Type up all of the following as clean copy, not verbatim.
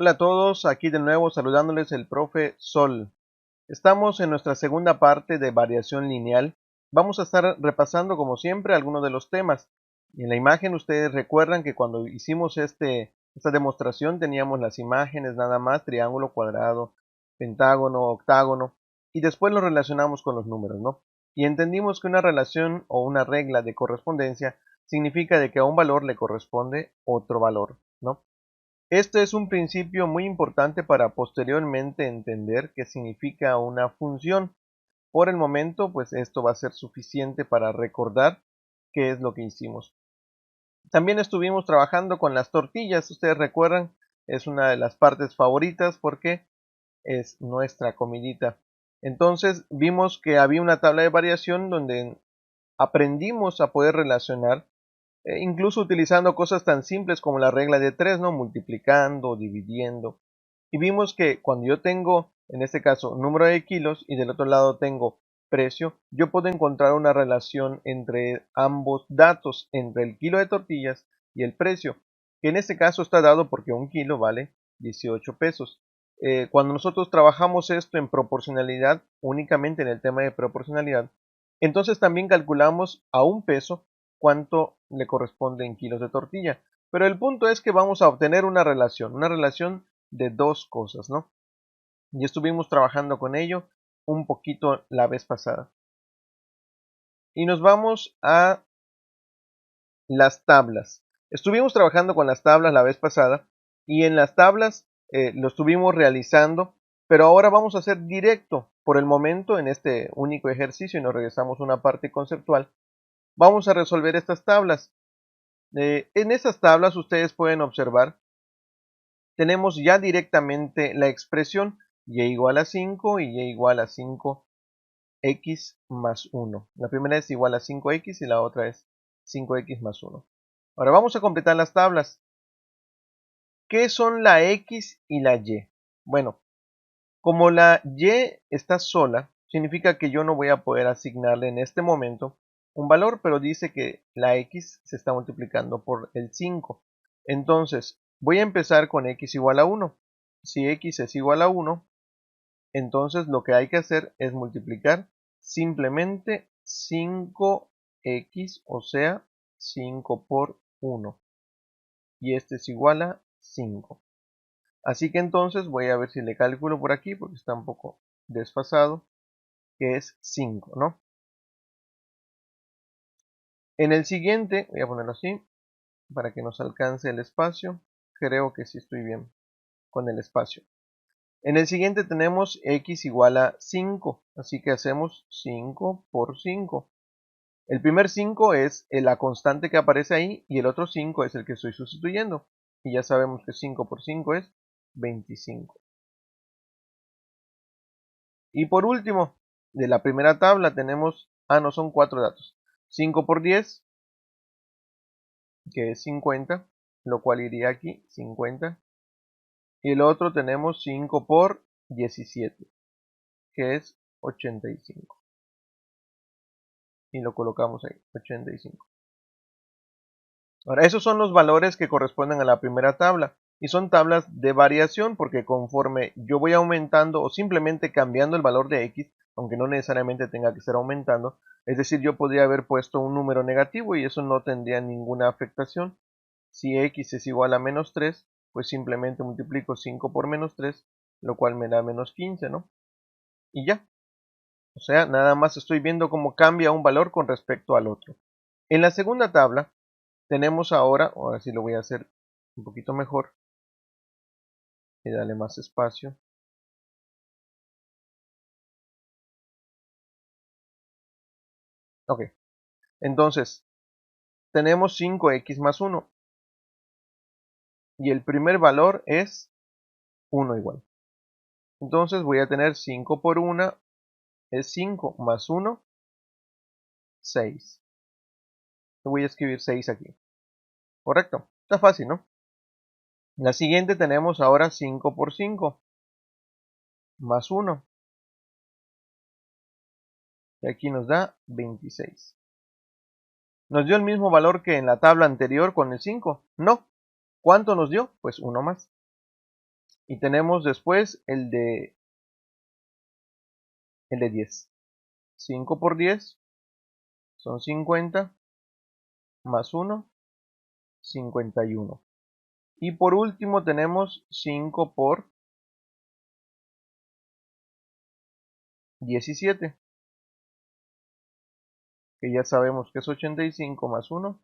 Hola a todos, aquí de nuevo saludándoles el profe Sol. Estamos en nuestra segunda parte de variación lineal. Vamos a estar repasando como siempre algunos de los temas. En la imagen ustedes recuerdan que cuando hicimos esta demostración teníamos las imágenes nada más, triángulo, cuadrado, pentágono, octágono, y después lo relacionamos con los números, ¿no? Y entendimos que una relación o una regla de correspondencia significa de que a un valor le corresponde otro valor, ¿no? Este es un principio muy importante para posteriormente entender qué significa una función. Por el momento, pues esto va a ser suficiente para recordar qué es lo que hicimos. También estuvimos trabajando con las tortillas, ustedes recuerdan, es una de las partes favoritas porque es nuestra comidita. Entonces vimos que había una tabla de variación donde aprendimos a poder relacionar incluso utilizando cosas tan simples como la regla de 3, ¿no? Multiplicando, dividiendo. Y vimos que cuando yo tengo, en este caso, número de kilos y del otro lado tengo precio, yo puedo encontrar una relación entre ambos datos, entre el kilo de tortillas y el precio, que en este caso está dado porque un kilo vale 18 pesos. Cuando nosotros trabajamos esto en proporcionalidad, únicamente en el tema de proporcionalidad, entonces también calculamos a un peso cuánto le corresponde en kilos de tortilla. Pero el punto es que vamos a obtener una relación de dos cosas, ¿no? Y estuvimos trabajando con ello un poquito la vez pasada. Y nos vamos a las tablas. Estuvimos trabajando con las tablas la vez pasada y en las tablas lo estuvimos realizando, pero ahora vamos a hacer directo por el momento en este único ejercicio y nos regresamos a una parte conceptual. Vamos a resolver estas tablas. En estas tablas ustedes pueden observar, tenemos ya directamente la expresión y igual a 5 y y igual a 5x más 1. La primera es igual a 5x y la otra es 5x más 1. Ahora vamos a completar las tablas. ¿Qué son la x y la y? Bueno, como la y está sola, significa que yo no voy a poder asignarle en este momento un valor, pero dice que la x se está multiplicando por el 5. Entonces, voy a empezar con x igual a 1. Si x es igual a 1, entonces lo que hay que hacer es multiplicar simplemente 5x, o sea, 5 por 1. Y este es igual a 5. Así que entonces voy a ver si le calculo por aquí, porque está un poco desfasado, que es 5, ¿no? En el siguiente, voy a ponerlo así, para que nos alcance el espacio. Creo que sí estoy bien con el espacio. En el siguiente tenemos x igual a 5, así que hacemos 5 por 5. El primer 5 es la constante que aparece ahí y el otro 5 es el que estoy sustituyendo. Y ya sabemos que 5 por 5 es 25. Y por último, de la primera tabla tenemos, no son 4 datos. 5 por 10, que es 50, lo cual iría aquí, 50. Y el otro tenemos 5 por 17, que es 85. Y lo colocamos ahí, 85. Ahora, esos son los valores que corresponden a la primera tabla. Y son tablas de variación porque conforme yo voy aumentando o simplemente cambiando el valor de x, aunque no necesariamente tenga que ser aumentando, es decir, yo podría haber puesto un número negativo y eso no tendría ninguna afectación. Si x es igual a menos 3, pues simplemente multiplico 5 por menos 3, lo cual me da menos 15, ¿no? Y ya. O sea, nada más estoy viendo cómo cambia un valor con respecto al otro. En la segunda tabla tenemos ahora sí lo voy a hacer un poquito mejor y darle más espacio. Ok, entonces tenemos 5x más 1 y el primer valor es 1 igual. Entonces voy a tener 5 por 1 es 5 más 1, 6. Voy a escribir 6 aquí. Correcto, está fácil, ¿no? La siguiente tenemos ahora 5 por 5 más 1. Y aquí nos da 26. ¿Nos dio el mismo valor que en la tabla anterior con el 5? No. ¿Cuánto nos dio? Pues 1 más. Y tenemos después el de 10. 5 por 10 son 50, más 1, 51. Y por último tenemos 5 por 17, que ya sabemos que es 85 más 1,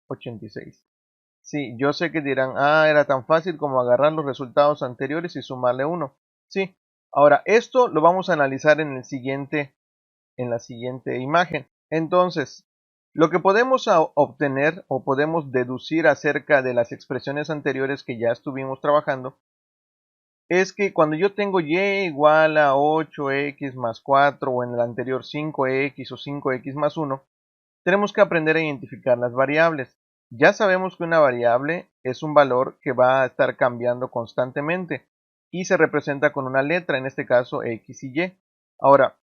86. Sí, yo sé que dirán, era tan fácil como agarrar los resultados anteriores y sumarle 1. Sí, ahora esto lo vamos a analizar en la siguiente imagen. Entonces, lo que podemos obtener o podemos deducir acerca de las expresiones anteriores que ya estuvimos trabajando es que cuando yo tengo y igual a 8x más 4 o en el anterior 5x o 5x más 1, tenemos que aprender a identificar las variables. Ya sabemos que una variable es un valor que va a estar cambiando constantemente y se representa con una letra, en este caso x y y. Ahora,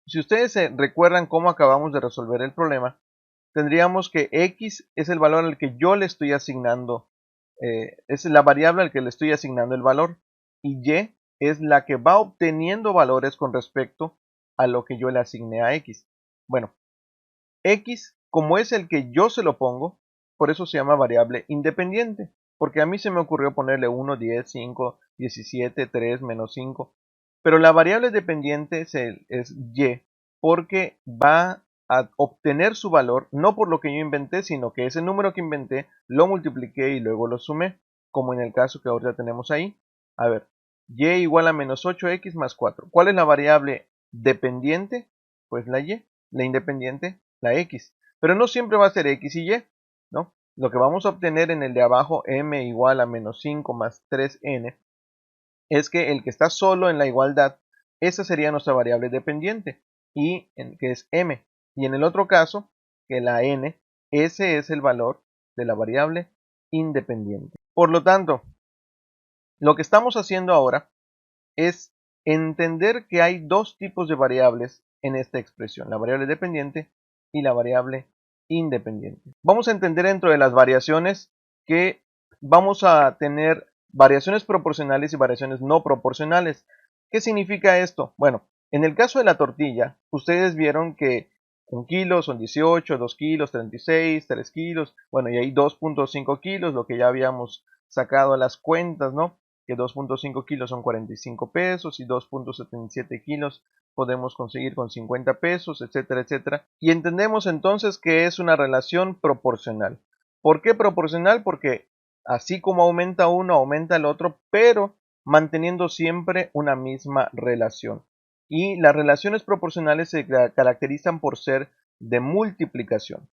si ustedes se recuerdan cómo acabamos de resolver el problema, tendríamos que x es el valor al que yo le estoy asignando, es la variable al que le estoy asignando el valor, y y es la que va obteniendo valores con respecto a lo que yo le asigné a x. Bueno, x, como es el que yo se lo pongo, por eso se llama variable independiente, porque a mí se me ocurrió ponerle 1, 10, 5, 17, 3, menos 5, pero la variable dependiente es y, porque va a obtener su valor no por lo que yo inventé, sino que ese número que inventé lo multipliqué y luego lo sumé, como en el caso que ahorita tenemos ahí. A ver, y igual a menos 8x más 4. ¿Cuál es la variable dependiente? Pues la y, la independiente, la x. Pero no siempre va a ser x y y, ¿no? Lo que vamos a obtener en el de abajo, m igual a menos 5 más 3n, es que el que está solo en la igualdad, esa sería nuestra variable dependiente, y que es m. Y en el otro caso, que la n, ese es el valor de la variable independiente. Por lo tanto, lo que estamos haciendo ahora es entender que hay dos tipos de variables en esta expresión, la variable dependiente y la variable independiente. Vamos a entender dentro de las variaciones que vamos a tener variaciones proporcionales y variaciones no proporcionales. ¿Qué significa esto? Bueno, en el caso de la tortilla, ustedes vieron que 1 kilo son 18, 2 kilos, 36, 3 kilos, bueno, y hay 2.5 kilos, lo que ya habíamos sacado a las cuentas, ¿no? Que 2.5 kilos son 45 pesos y 2.77 kilos podemos conseguir con 50 pesos, etcétera, etcétera. Y entendemos entonces que es una relación proporcional. ¿Por qué proporcional? Porque así como aumenta uno, aumenta el otro, pero manteniendo siempre una misma relación. Y las relaciones proporcionales se caracterizan por ser de multiplicación.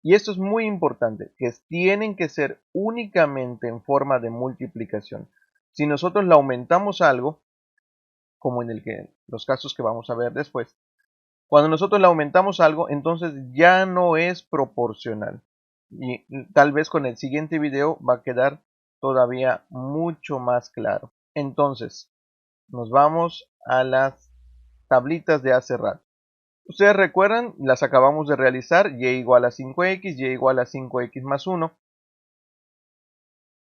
Y esto es muy importante, que tienen que ser únicamente en forma de multiplicación. Si nosotros le aumentamos algo, como en los casos que vamos a ver después, cuando nosotros le aumentamos algo, entonces ya no es proporcional. Y tal vez con el siguiente video va a quedar todavía mucho más claro. Entonces, nos vamos a las tablitas de hace rato. Ustedes recuerdan, las acabamos de realizar, y igual a 5x, y igual a 5x más 1.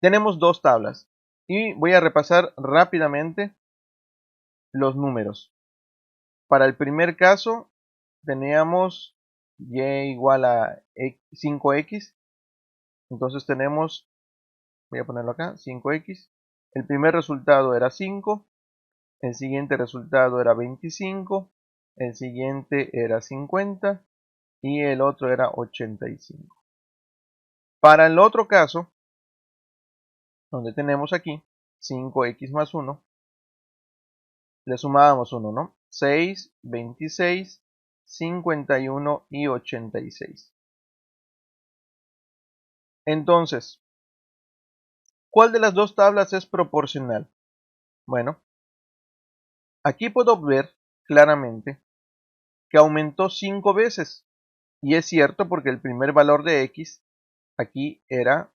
Tenemos dos tablas y voy a repasar rápidamente los números. Para el primer caso teníamos y igual a 5x, entonces tenemos, voy a ponerlo acá, 5x. El primer resultado era 5, el siguiente resultado era 25, el siguiente era 50 y el otro era 85. Para el otro caso, donde tenemos aquí 5x más 1, le sumábamos 1, ¿no? 6, 26, 51 y 86. Entonces, ¿cuál de las dos tablas es proporcional? Bueno, aquí puedo ver claramente que aumentó 5 veces. Y es cierto porque el primer valor de x aquí era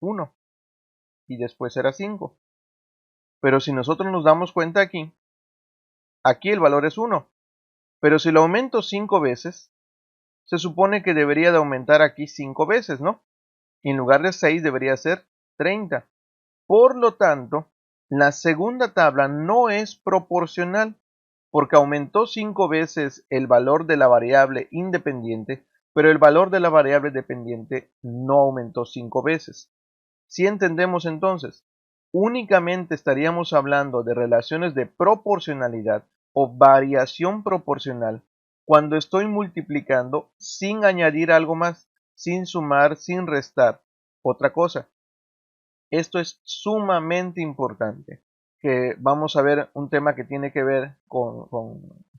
1 y después era 5. Pero si nosotros nos damos cuenta aquí el valor es 1. Pero si lo aumento 5 veces, se supone que debería de aumentar aquí 5 veces, ¿no? Y en lugar de 6 debería ser 30. Por lo tanto, La segunda tabla no es proporcional porque aumentó 5 veces el valor de la variable independiente, pero el valor de la variable dependiente no aumentó 5 veces. Si entendemos entonces, únicamente estaríamos hablando de relaciones de proporcionalidad o variación proporcional cuando estoy multiplicando sin añadir algo más, sin sumar, sin restar otra cosa. Esto es sumamente importante, que vamos a ver un tema que tiene que ver con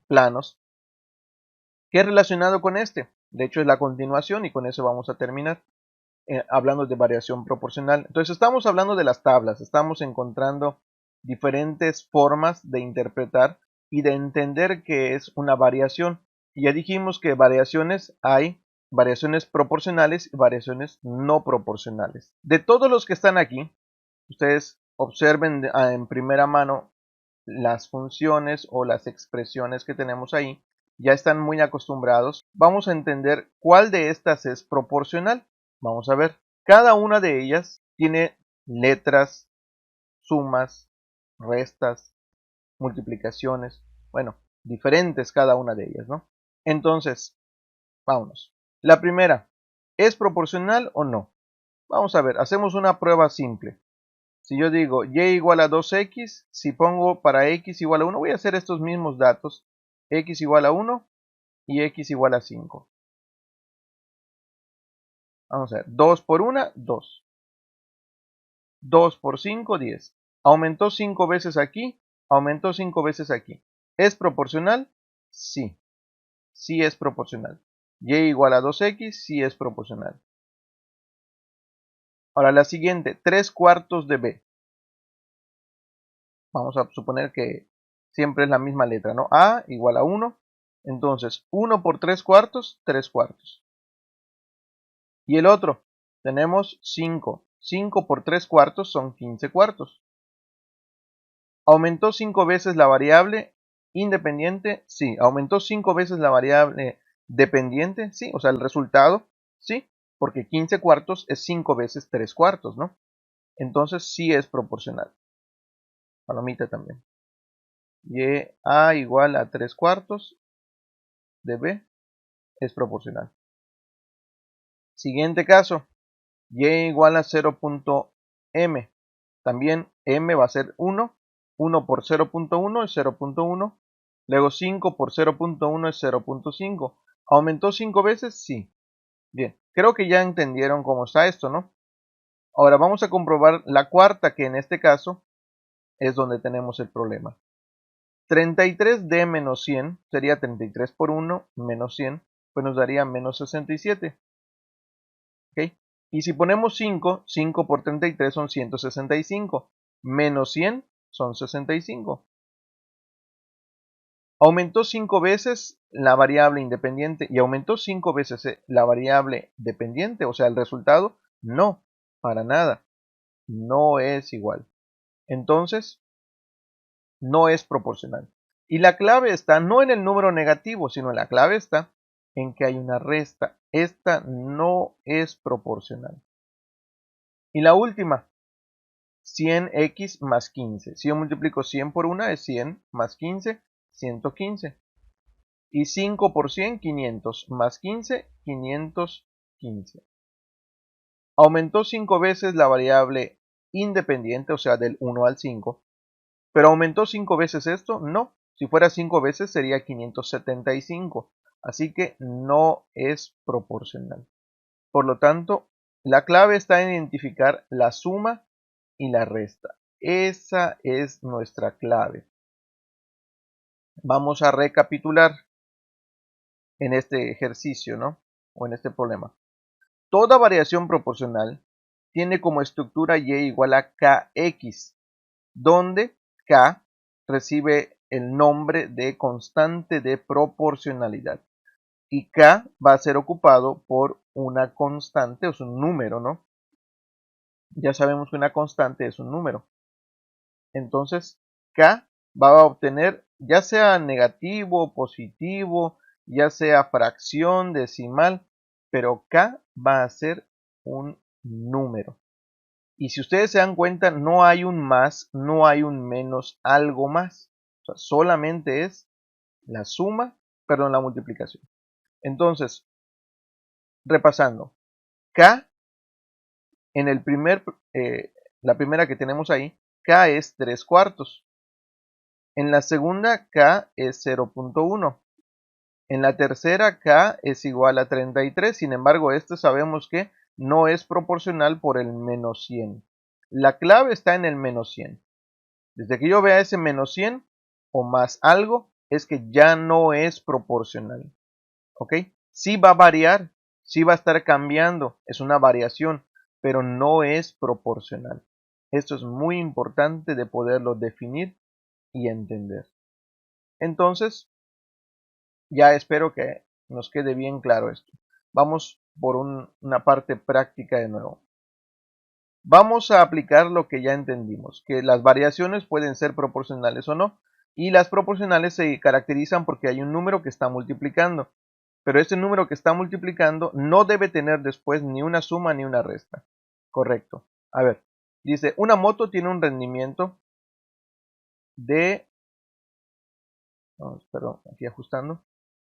planos, que es relacionado con este. De hecho, es la continuación y con eso vamos a terminar hablando de variación proporcional. Entonces, estamos hablando de las tablas, estamos encontrando diferentes formas de interpretar y de entender qué es una variación. Y ya dijimos que variaciones hay variaciones proporcionales y variaciones no proporcionales. De todos los que están aquí, ustedes observen en primera mano las funciones o las expresiones que tenemos ahí. Ya están muy acostumbrados. Vamos a entender cuál de estas es proporcional. Vamos a ver. Cada una de ellas tiene letras, sumas, restas, multiplicaciones. Bueno, diferentes cada una de ellas, ¿no? Entonces, vámonos. La primera, ¿es proporcional o no? Vamos a ver, hacemos una prueba simple. Si yo digo y igual a 2x, si pongo para x igual a 1, voy a hacer estos mismos datos. X igual a 1 y x igual a 5. Vamos a ver, 2 por 1, 2. 2 por 5, 10. Aumentó 5 veces aquí, aumentó 5 veces aquí. ¿Es proporcional? Sí, sí es proporcional. Y igual a 2x, sí es proporcional. Ahora la siguiente, 3 cuartos de b. Vamos a suponer que siempre es la misma letra, ¿no? A igual a 1. Entonces, 1 por 3 cuartos, 3 cuartos. Y el otro, tenemos 5. 5 por 3 cuartos son 15 cuartos. ¿Aumentó 5 veces la variable independiente? Sí. ¿Aumentó 5 veces la variable dependiente? Sí. O sea, el resultado, sí. Porque 15 cuartos es 5 veces 3 cuartos, ¿no? Entonces sí es proporcional. Palomita también. Y A igual a 3 cuartos de B es proporcional. Siguiente caso, y igual a 0.m. También m va a ser 1. 1 por 0.1 es 0.1. Luego 5 por 0.1 es 0.5. ¿Aumentó 5 veces? Sí. Bien, creo que ya entendieron cómo está esto, ¿no? Ahora vamos a comprobar la cuarta, que en este caso es donde tenemos el problema. 33d menos 100 sería 33 por 1 menos 100, pues nos daría menos 67. ¿Okay? Y si ponemos 5, 5 por 33 son 165, menos 100 son 65. Aumentó 5 veces la variable independiente y aumentó 5 veces la variable dependiente, o sea, el resultado, no, para nada, no es igual. Entonces, no es proporcional. Y la clave está no en el número negativo, sino la clave está en que hay una resta. Esta no es proporcional. Y la última, 100x más 15. Si yo multiplico 100 por 1 es 100 más 15, 115. Y 5 por 100, 500 más 15, 515. Aumentó 5 veces la variable independiente, o sea, del 1 al 5. ¿Pero aumentó 5 veces esto? No. Si fuera 5 veces sería 575. Así que no es proporcional. Por lo tanto, la clave está en identificar la suma y la resta. Esa es nuestra clave. Vamos a recapitular en este ejercicio, ¿no? O en este problema. Toda variación proporcional tiene como estructura y igual a kx, donde k recibe el nombre de constante de proporcionalidad y k va a ser ocupado por una constante, o es un número, ¿no? Ya sabemos que una constante es un número. Entonces, k va a obtener ya sea negativo, positivo, ya sea fracción, decimal, pero k va a ser un número. Y si ustedes se dan cuenta, no hay un más, no hay un menos, algo más. O sea, solamente es la suma, perdón, la multiplicación. Entonces, repasando, K en el la primera que tenemos ahí, K es 3 cuartos. En la segunda, K es 0.1. En la tercera, K es igual a 33. Sin embargo, este sabemos que no es proporcional por el menos 100. La clave está en el menos 100. Desde que yo vea ese menos 100 o más algo, es que ya no es proporcional. ¿Ok? Sí va a variar, sí va a estar cambiando, es una variación, pero no es proporcional. Esto es muy importante de poderlo definir y entender. Entonces, ya espero que nos quede bien claro esto. Vamos por una parte práctica de nuevo. Vamos a aplicar lo que ya entendimos, que las variaciones pueden ser proporcionales o no, y las proporcionales se caracterizan porque hay un número que está multiplicando, pero este número que está multiplicando no debe tener después ni una suma ni una resta. Correcto. A ver, dice, una moto tiene un rendimiento de, perdón, aquí ajustando,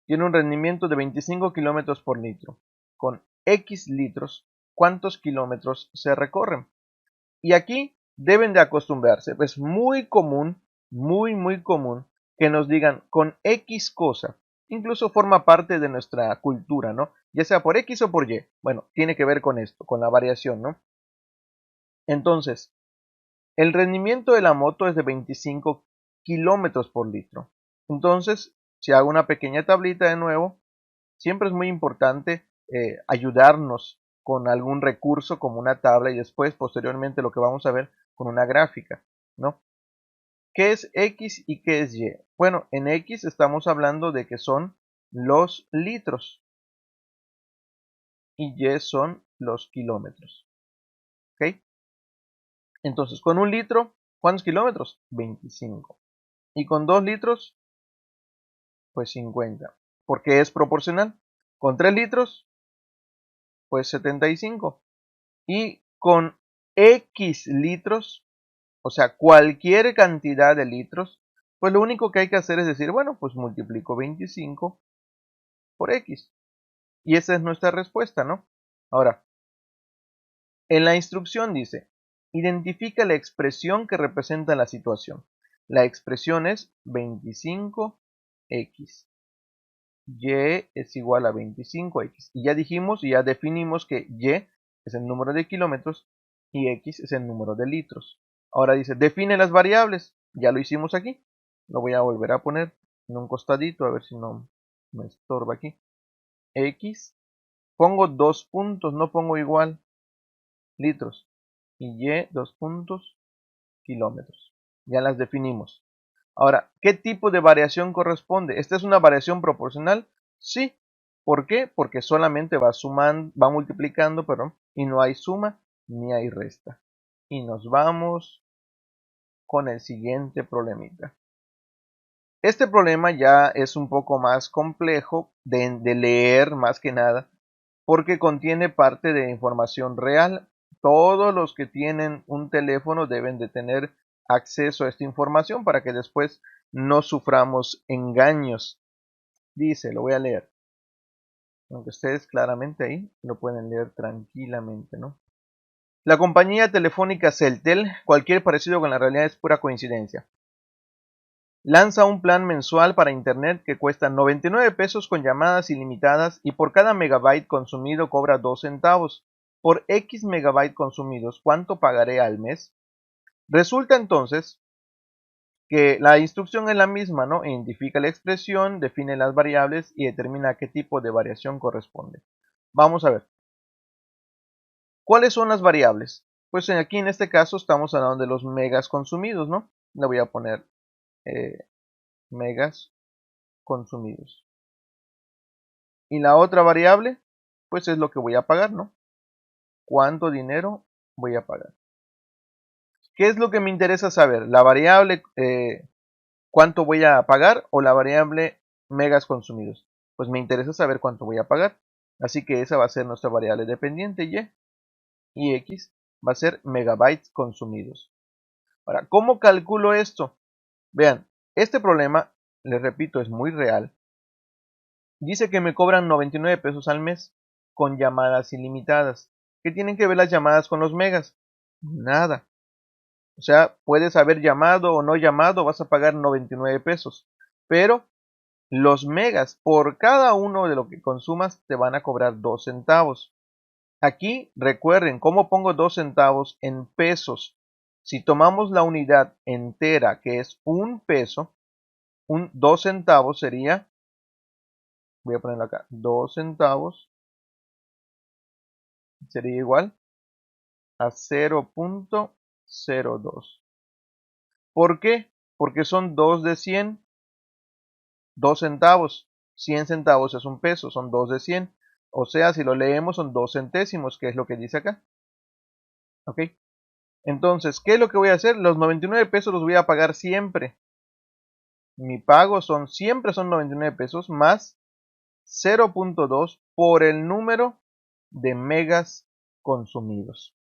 tiene un rendimiento de 25 kilómetros por litro. Con X litros, ¿cuántos kilómetros se recorren? Y aquí deben de acostumbrarse. Es muy común, muy común que nos digan con X cosa. Incluso forma parte de nuestra cultura, ¿no? Ya sea por X o por Y. Bueno, tiene que ver con esto, con la variación, ¿no? Entonces, el rendimiento de la moto es de 25 kilómetros por litro. Entonces, si hago una pequeña tablita de nuevo, siempre es muy importante ayudarnos con algún recurso como una tabla y después posteriormente lo que vamos a ver con una gráfica, ¿no? ¿Qué es X y qué es Y? Bueno, en X estamos hablando de que son los litros y Y son los kilómetros, ¿ok? Entonces, con un litro, ¿cuántos kilómetros? 25. Y con 2 litros, pues 50, porque es proporcional. Con 3 litros, pues 75. Y con X litros, o sea, cualquier cantidad de litros, pues lo único que hay que hacer es decir, bueno, pues multiplico 25 por X. Y esa es nuestra respuesta, ¿no? Ahora, en la instrucción dice, identifica la expresión que representa la situación. La expresión es 25X. Y es igual a 25X. Y ya dijimos y ya definimos que Y es el número de kilómetros y X es el número de litros. Ahora dice, define las variables. Ya lo hicimos aquí. Lo voy a volver a poner en un costadito, a ver si no me estorba aquí. X, pongo 2 puntos, no pongo igual, litros. Y Y, 2 puntos, kilómetros. Ya las definimos. Ahora, ¿qué tipo de variación corresponde? ¿Esta es una variación proporcional? Sí. ¿Por qué? Porque solamente va sumando, va multiplicando, perdón, y no hay suma ni hay resta. Y nos vamos con el siguiente problemita. Este problema ya es un poco más complejo de leer más que nada, porque contiene parte de información real. Todos los que tienen un teléfono deben de tener acceso a esta información para que después no suframos engaños. Dice, lo voy a leer. Aunque ustedes claramente ahí lo pueden leer tranquilamente, ¿no? La compañía telefónica Celtel, cualquier parecido con la realidad es pura coincidencia. Lanza un plan mensual para internet que cuesta 99 pesos con llamadas ilimitadas y por cada megabyte consumido cobra 2 centavos. Por X megabyte consumidos, ¿cuánto pagaré al mes? Resulta entonces que la instrucción es la misma, ¿no? Identifica la expresión, define las variables y determina a qué tipo de variación corresponde. Vamos a ver. ¿Cuáles son las variables? Pues aquí en este caso estamos hablando de los megas consumidos, ¿no? Le voy a poner megas consumidos. Y la otra variable, pues es lo que voy a pagar, ¿no? ¿Cuánto dinero voy a pagar? ¿Qué es lo que me interesa saber? ¿La variable cuánto voy a pagar o la variable megas consumidos? Pues me interesa saber cuánto voy a pagar. Así que esa va a ser nuestra variable dependiente y X va a ser megabytes consumidos. Ahora, ¿cómo calculo esto? Vean, este problema, les repito, es muy real. Dice que me cobran 99 pesos al mes con llamadas ilimitadas. ¿Qué tienen que ver las llamadas con los megas? Nada. O sea, puedes haber llamado o no llamado, vas a pagar 99 pesos. Pero los megas, por cada uno de lo que consumas, te van a cobrar 2 centavos. Aquí, recuerden, ¿cómo pongo 2 centavos en pesos? Si tomamos la unidad entera, que es un peso, 2 centavos sería, voy a ponerlo acá, 2 centavos sería igual a 0.02. ¿Por qué? Porque son 2 de 100, 2 centavos. 100 centavos es un peso, son 2 de 100. O sea, si lo leemos son 2 centésimos, que es lo que dice acá. ¿Ok? Entonces, ¿qué es lo que voy a hacer? Los 99 pesos los voy a pagar siempre. Mi pago siempre son 99 pesos más 0.2 por el número de megas consumidos.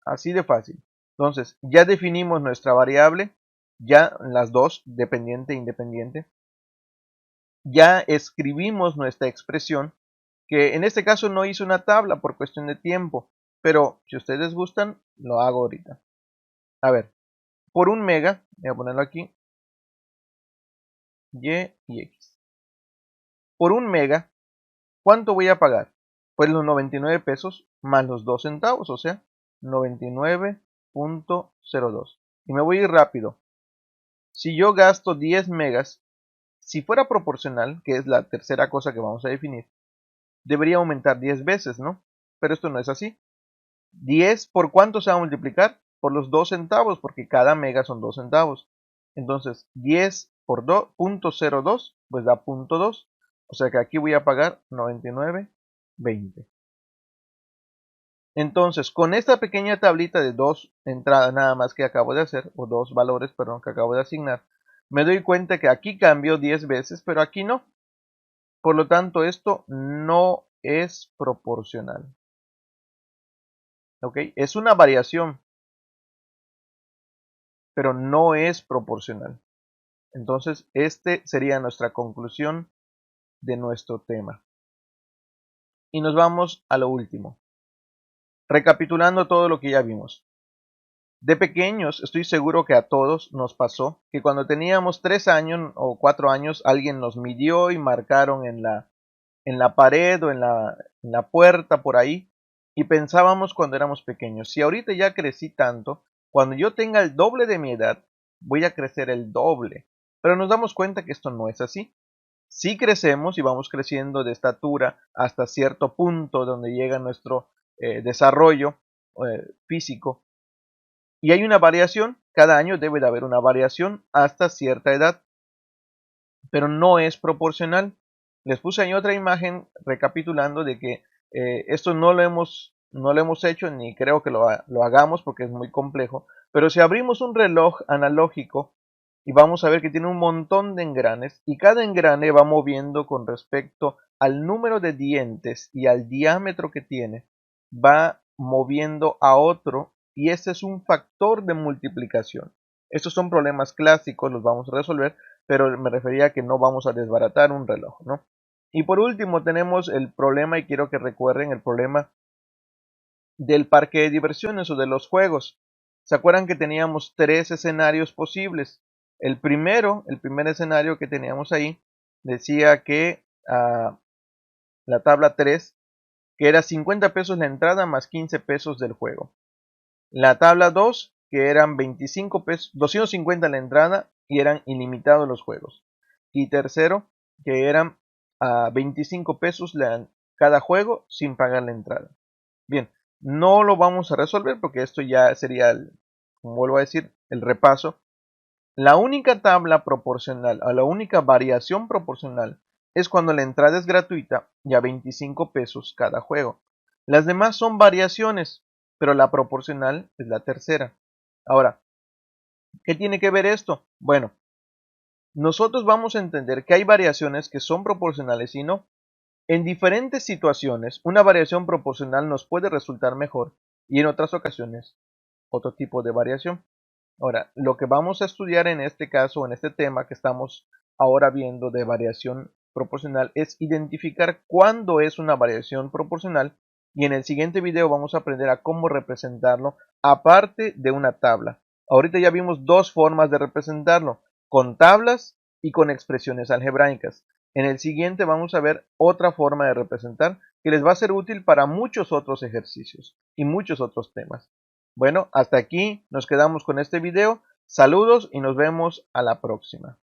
Así de fácil. Entonces, ya definimos nuestra variable, ya las dos, dependiente e independiente. Ya escribimos nuestra expresión, que en este caso no hice una tabla por cuestión de tiempo, pero si ustedes gustan, lo hago ahorita. A ver, por un mega, voy a ponerlo aquí, Y y X. Por un mega, ¿cuánto voy a pagar? Pues los 99 pesos más los 2 centavos, o sea, 99.02. Y me voy a ir rápido. Si yo gasto 10 megas, si fuera proporcional, que es la tercera cosa que vamos a definir, debería aumentar 10 veces, ¿no? Pero esto no es así. 10 por cuánto se va a multiplicar? Por los 2 centavos, porque cada mega son 2 centavos. Entonces, 10 por 2.02, pues da 0.2. O sea que aquí voy a pagar 99.20. Entonces, con esta pequeña tablita de dos entradas nada más que acabo de hacer, o dos valores, perdón, que acabo de asignar, me doy cuenta que aquí cambio 10 veces, pero aquí no. Por lo tanto, esto no es proporcional. ¿Ok? Es una variación, pero no es proporcional. Entonces, este sería nuestra conclusión de nuestro tema. Y nos vamos a lo último. Recapitulando todo lo que ya vimos. De pequeños, estoy seguro que a todos nos pasó que cuando teníamos 3 años o 4 años, alguien nos midió y marcaron en la pared o en la puerta por ahí, y pensábamos cuando éramos pequeños, si ahorita ya crecí tanto, cuando yo tenga el doble de mi edad, voy a crecer el doble. Pero nos damos cuenta que esto no es así. Sí crecemos y vamos creciendo de estatura hasta cierto punto donde llega nuestro desarrollo físico. Y hay una variación, cada año debe de haber una variación hasta cierta edad, pero no es proporcional. Les puse ahí otra imagen recapitulando de que esto no lo hemos hecho ni creo que lo hagamos porque es muy complejo, pero si abrimos un reloj analógico y vamos a ver que tiene un montón de engranes y cada engrane va moviendo con respecto al número de dientes y al diámetro que tiene, va moviendo a otro y ese es un factor de multiplicación. Estos son problemas clásicos, los vamos a resolver, pero me refería a que no vamos a desbaratar un reloj, ¿no? Y por último tenemos el problema, y quiero que recuerden el problema del parque de diversiones o de los juegos. ¿Se acuerdan que teníamos 3 escenarios posibles? El primer escenario que teníamos ahí, decía que la tabla 3, que era 50 pesos la entrada más 15 pesos del juego. La tabla 2, que eran 25 pesos, 250 la entrada y eran ilimitados los juegos. Y tercero, que eran a 25 pesos cada juego sin pagar la entrada. Bien, no lo vamos a resolver porque esto ya sería, como vuelvo a decir, el repaso. La única tabla proporcional o la única variación proporcional es cuando la entrada es gratuita y a 25 pesos cada juego. Las demás son variaciones, pero la proporcional es la tercera. Ahora, ¿qué tiene que ver esto? Bueno, nosotros vamos a entender que hay variaciones que son proporcionales y no. En diferentes situaciones, una variación proporcional nos puede resultar mejor y en otras ocasiones otro tipo de variación. Ahora, lo que vamos a estudiar en este caso, en este tema que estamos ahora viendo de variación proporcional, es identificar cuándo es una variación proporcional, y en el siguiente video vamos a aprender a cómo representarlo aparte de una tabla. Ahorita ya vimos dos formas de representarlo, con tablas y con expresiones algebraicas. En el siguiente vamos a ver otra forma de representar que les va a ser útil para muchos otros ejercicios y muchos otros temas. Bueno, hasta aquí nos quedamos con este video. Saludos y nos vemos a la próxima.